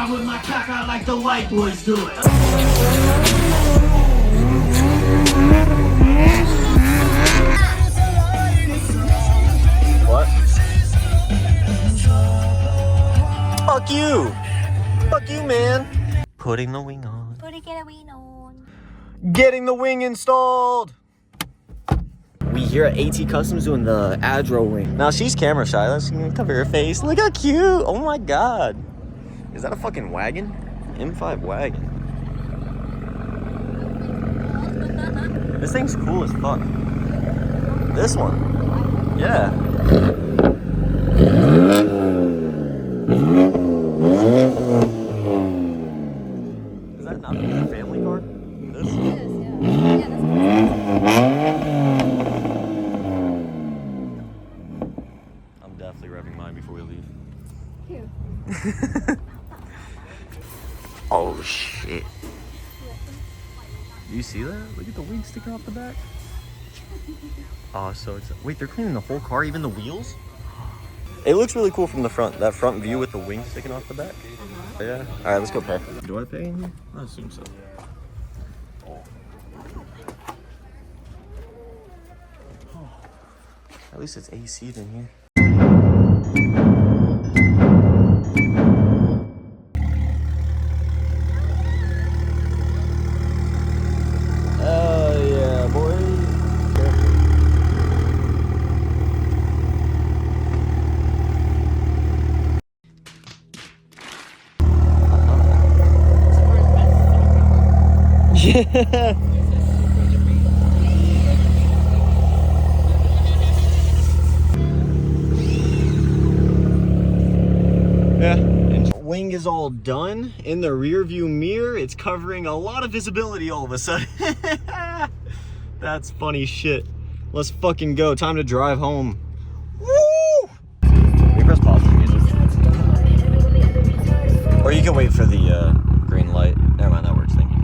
ride with my cock out like the white boys do it. What? Fuck you! Fuck you, man! Putting the wing on. Putting the wing on. Getting the wing installed! We here at AT Customs doing the Adro wing. Now she's camera shy. Let's cover her face. Look how cute! Oh my god! Is that a fucking wagon? M5 wagon. This thing's cool as fuck. This one. Yeah. Is that not a family car? This? It is, yeah. Yeah, that's I'm definitely revving mine before we leave. cute. Oh shit. You see that? Look at the wing sticking off the back. Oh, so it's... Wait, they're cleaning the whole car, even the wheels? It looks really cool from the front. That front view with the wing sticking off the back. Yeah. All right, let's go pay. Do I pay in here? I assume so. At least it's AC'd in here. Yeah. Wing is all done. In the rear view mirror, it's covering a lot of visibility all of a sudden. That's funny shit. Let's fucking go. Time to drive home. Woo! Can you press pause for music? Or you can wait for the green light. Never mind, that works. Thank you.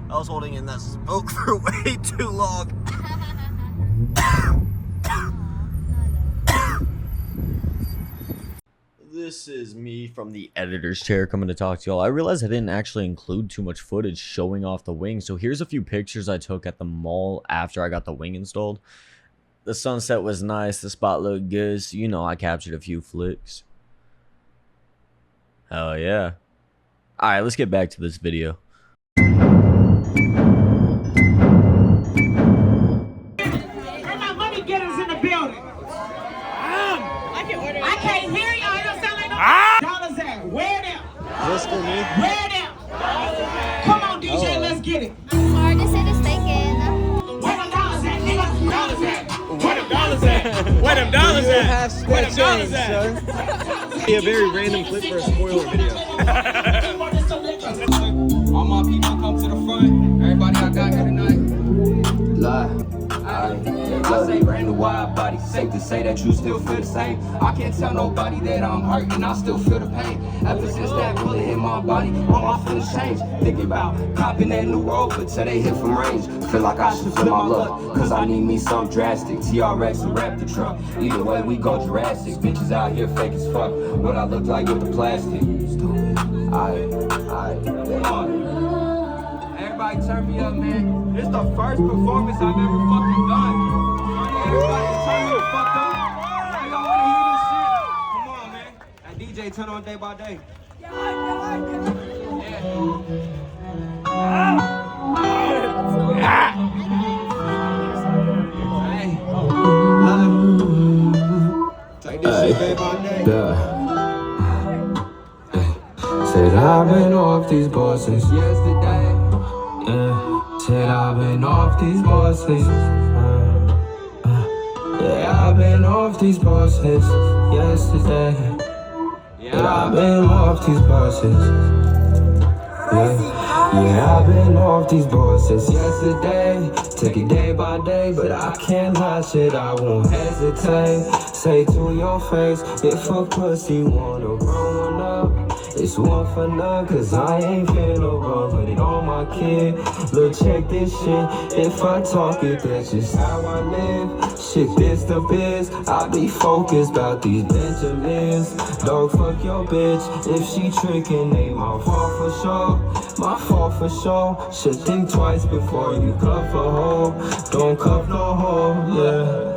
I was holding in that smoke for way too long. This is me from the editor's chair coming to talk to y'all. I realized I didn't actually include too much footage showing off the wing. So here's a few pictures I took at the mall after I got the wing installed. The sunset was nice. The spot looked good. So, you know, I captured a few flicks. Hell yeah. Alright, let's get back to this video. This for me? Where them? Come on, DJ, let's get it. Hard to say this taken. Where them dollars at, nigga? Dollars at. Where them dollars at? Where them dollars at? Where them dollars at? Be a very random clip for a spoiler video. All my people come to the front. Everybody I got here tonight. Lie. I say brand new wide body. Safe to say that you still feel the same. I can't tell nobody that I'm hurt and I still feel the pain. Ever since that bullet hit my body, all my feelings changed. Thinking about copping that new road, but till they hit from range. Feel like I should feel my luck, cause I need me some drastic. TRX or Raptor truck. Either way we go Jurassic. Bitches out here fake as fuck. What I look like with the plastic. Everybody turn me up, man. This the first performance I've ever fucking done. Everybody turn me the fuck up. Like, I wanna hear this shit. Come on, man. That DJ turn on day by day. Yeah. Hey. Take this shit day by day. Said I've been off these bosses Yesterday. Said I've been off these bosses Yeah, I've been off these bosses yesterday. Yeah, I've been off these bosses. Yeah. Yeah, I've been off these boys since yesterday. Take it day by day, but I can't lie, shit, I won't hesitate. Say to your face, if a pussy wanna roll one up, it's one for none, cause I ain't finna run. Put it on my kid, look, check this shit. If I talk it, that's just how I live. Shit, this the biz, I be focused about these Benjamins. Dog, fuck your bitch, if she trickin', ain't my fault for sure. My fault for sure. Should think twice before you cuff a hoe. Don't cuff no hoe, yeah.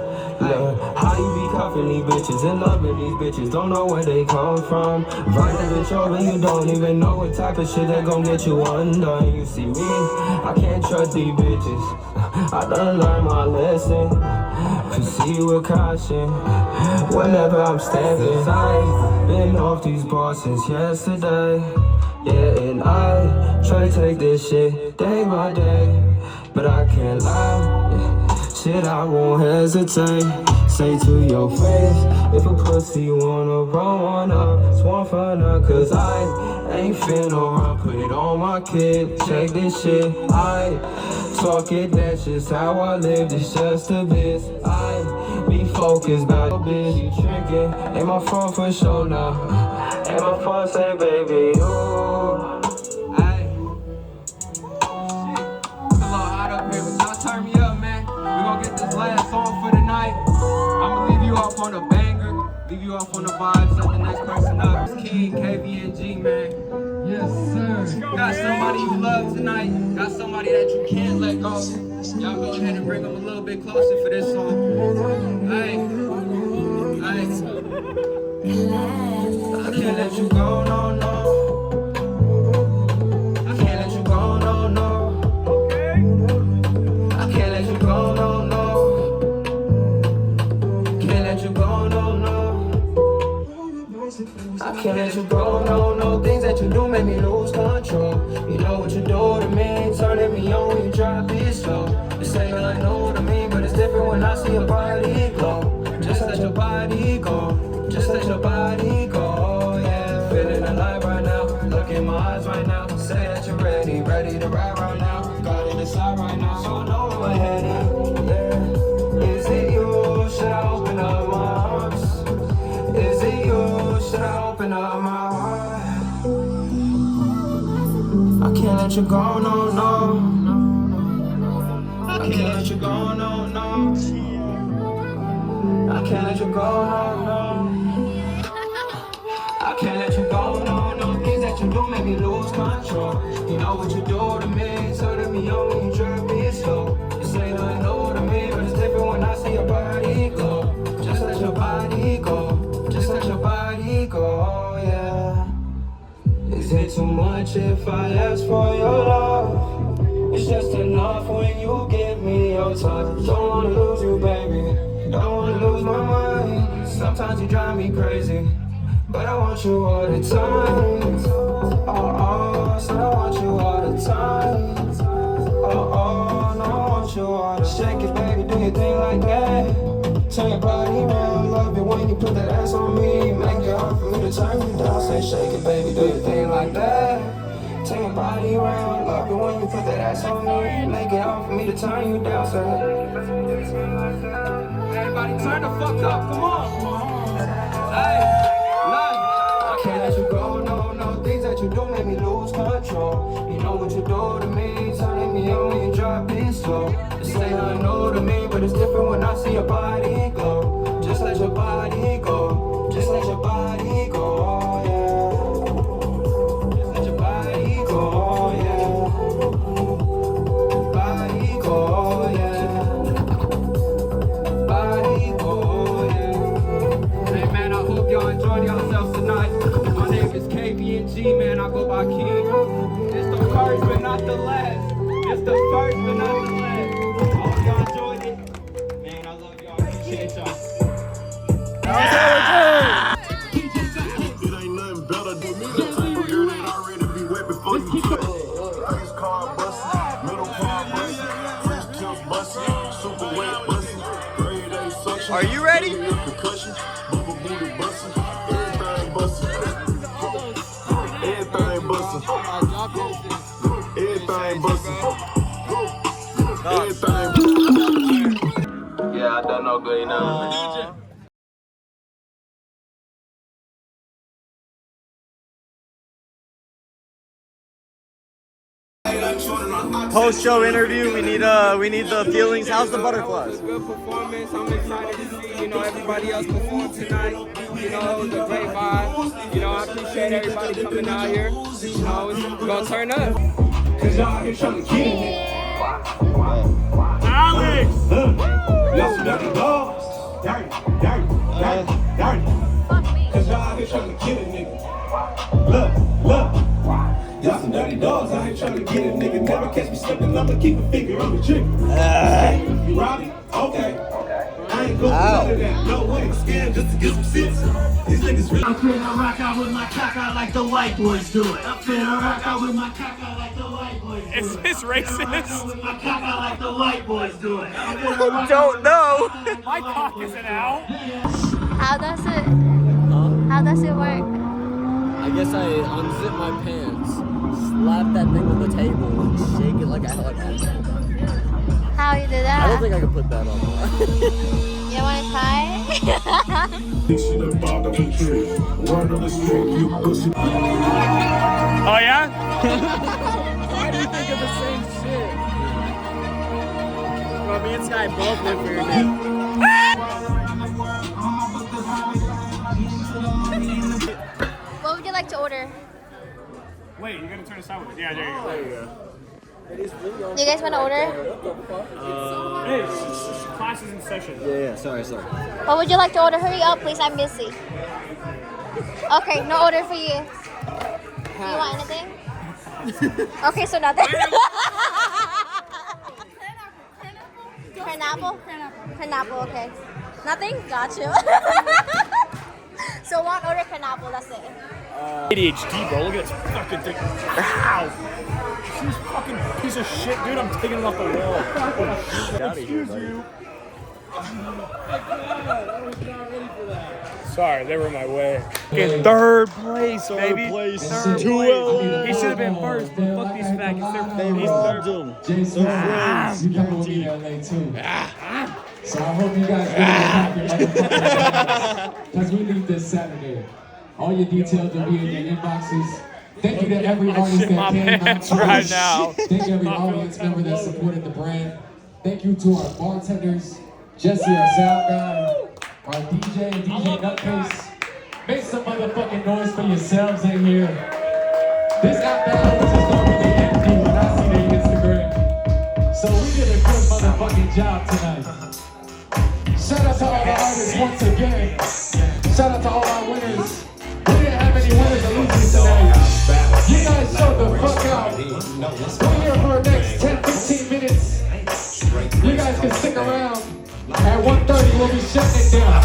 How you be cuffing these bitches and loving these bitches? Don't know where they come from. Find that bitch over, you don't even know what type of shit that gon' get you undone. You see me, I can't trust these bitches. I done learned my lesson. Proceed with caution whenever I'm standing. I've been off these bars since yesterday. Yeah, and I try to take this shit day by day, but I can't lie. Yeah. Shit, I won't hesitate. Say to your face, if a pussy wanna roll one up, it's one for none, cause I ain't finna run. Put it on my kid, check this shit. I talk it, that's just how I live. It's just a biz. I be focused about your bitch. You trickin', ain't my fault for sure now. Ain't my fault, say baby, ooh. Turn me up, man. We gonna get this last song for the night. I'ma leave you off on a banger, leave you off on the vibes. Set the next person up. It's King KVNG, man. Yes, sir. Got somebody you love tonight. Got somebody that you can't let go. Y'all go ahead and bring them a little bit closer for this song. Hey, I can't let you go, no, no. I can't let you go, no, no. I can't let you go, no, no. Things that you do make me lose control. You know what you do to me, turning me on when you drop it slow. You say nothing new to me, but it's different when I see your body glow. Just let your body go, just let your body go, yeah. Feeling alive right now, look in my eyes right now. Say that you're ready, ready to ride right now. Got it inside right now, so I know where we're headed, yeah. Is it you? Should I open up my arms? Is it you? Should I open up my heart? I can't let you go, no, no. I can't let you go, no, no. I can't let you go, no, no. I can't let you go, no, no. Things that you do make me lose control. You know what you do to me, turning me on when you drop it slow. You say nothing new to me, but it's different when I see your body glow. Just let your body go, just let your body go, yeah. Is it too much if I ask for your love? It's just enough when you give me your touch. Don't wanna lose you, baby, don't wanna lose my mind. Sometimes you drive me crazy, but I want you all the time. Oh, so I want you all the time. Oh, no, I want you all the shake it, baby, do your thing like that. Turn your body around, love it when you put that ass on me. Make it hard for me to turn you down. Say shake it, baby, do your thing like that. Turn your body around, love it when you put that ass on me. Make it hard for me to turn you down. Say everybody turn the fuck up, come on. Hey. I can't let you go, no, no. Things that you do make me lose control. You know what you do to me, turning me on when you drop it slow. You say nothing new to me, but it's different when I see your body glow. Just let your body go, just let your body go, yeah. Just let your body go, yeah. Body go, yeah. Body go, yeah. Hey man, I hope y'all enjoyed yourselves tonight. My name is KVNG, man, I go by King. It's the first but not the last. It's the first but not the last. I hope y'all enjoyed it. Man, I love y'all. Appreciate y'all. It ain't nothing better than me. The type of girl that already be wet before you touch it. Ice car bustin', middle car bustin', French tips bustin', super wet bustin', grade A suction. Are you ready? Concussion, bubble booty bustin', everything bustin'. Everything bustin'. not done no good, you know. Post-show interview. We need the feelings. How's the butterflies? It was a good performance. I'm excited to see, everybody else perform tonight. It was a great vibe. I appreciate everybody coming out here. We're gonna turn up. Cause y'all here trying to get it. Alex! Y'all some dirty dogs. Dirty. Fuck me. Cause y'all here trying to get it, nigga. Look. Y'all some dirty dogs out here trying to get it, nigga. Never catch me slipping, I'ma keep a finger on the trigger. You Robbie? Okay. I ain't going none of that. No way. Scam just to get some sense. These niggas really. I'm finna rock out with my cock out like the white boys do it. I'm finna rock out with my cock out like the white boys do it. Is this racist? With my cock out like the white boys do it. I don't know. My cock isn't out. How does it? How does it work? I guess I unzip my pants, slap that thing on the table, and shake it like a helicopter. How you do that? I don't think I can put that on. You wanna try? This shit about the tree. Word on the street, you pussy. Oh yeah? Why do you think of the same shit? Bro, me and Sky both live here, dude. What would you like to order? Wait, you're gonna turn it sideways. Yeah, there you go. You guys wanna order? Hey, class is in session. Yeah, sorry. What would you like to order? Hurry up, please. I'm busy. Okay, no order for you. Do you want anything? Okay, so nothing. Pineapple? Pineapple, okay. Nothing? Got you. So one order pineapple, that's it. ADHD, bro. Look at this fucking thing. Ow! This fucking piece of shit, dude. I'm taking it off the wall. Excuse you. Sorry, they were in my way. Get third place, baby. Third Two place. L's. He should have been first, but fuck these faggots. They robbed him. Jason, you can move in LA too. So I hope you guys get it because we leave this Saturday. All your details will be in your inboxes. Thank you to every artist that came out right now. Thank every audience member that supported the brand. Thank you to our bartenders, Jesse, our sound guy, our DJ and DJ Nutcase. Make some motherfucking noise for yourselves in here. This after hours is normally empty when I see their Instagram. So we did a good motherfucking job tonight. Shout out to all the artists once again. Shout out to all our winners. We didn't have any winners or losers tonight. You guys showed the fuck out. We're here for the next 10-15 minutes. You guys can stick around. At 1:30 we'll be shutting it down.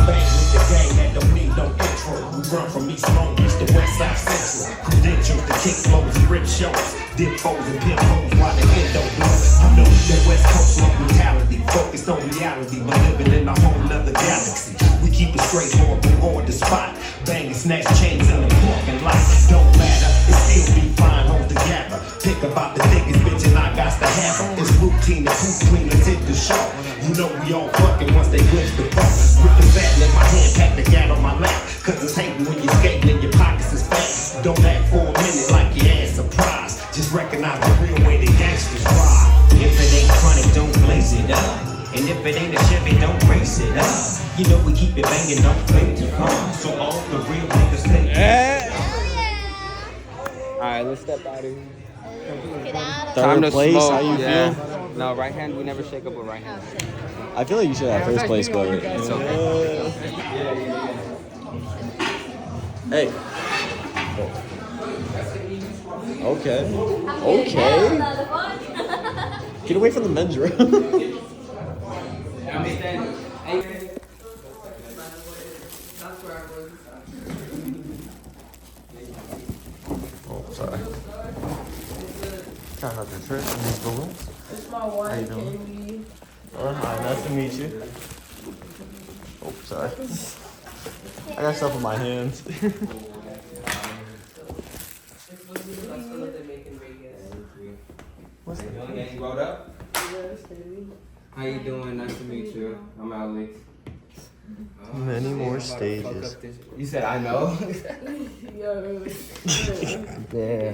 We run from East Long Beach to West Side Central. Credentials, the kick flows and rip shows. Dip foes and pimp hoes while the end don't blow. You know that West Coast love brutality. Focused on reality, but living in a whole nother galaxy. We keep it straight on the spot. Banging snatch chains in the parking lot. Don't matter, it still be fine, hold together. Pick about the thickest bitch and I got to have her. It's routine, the poop clean, let's hit the show. You know we all fucking once they glimpse the ball. Rip the bat, let my hand pack the gat on my lap. Cause it's hating when you're skating and your pockets is fat. Don't act for a minute like your ass surprised. Just recognize the real way the gangsters ride. If it ain't chronic, don't blaze it up. And if it ain't a Chevy, don't race it up. You know we keep it banging, don't play too hard. So all the real niggas take it. Alright, let's step out of here. Third place, how you feel? No, right hand, we never shake up with right hand. I feel like you should have first place, but It's okay. Hey. Okay. Get away from the men's room. Oh, sorry. Shout out to Trish and these balloons. How you doing? Hi, nice to meet you. Oh, sorry. I got stuff in my hands. What's that? You rolled up? How you doing? Nice to meet you. I'm Alex. Many more stages. You said I know? Yo. Yeah.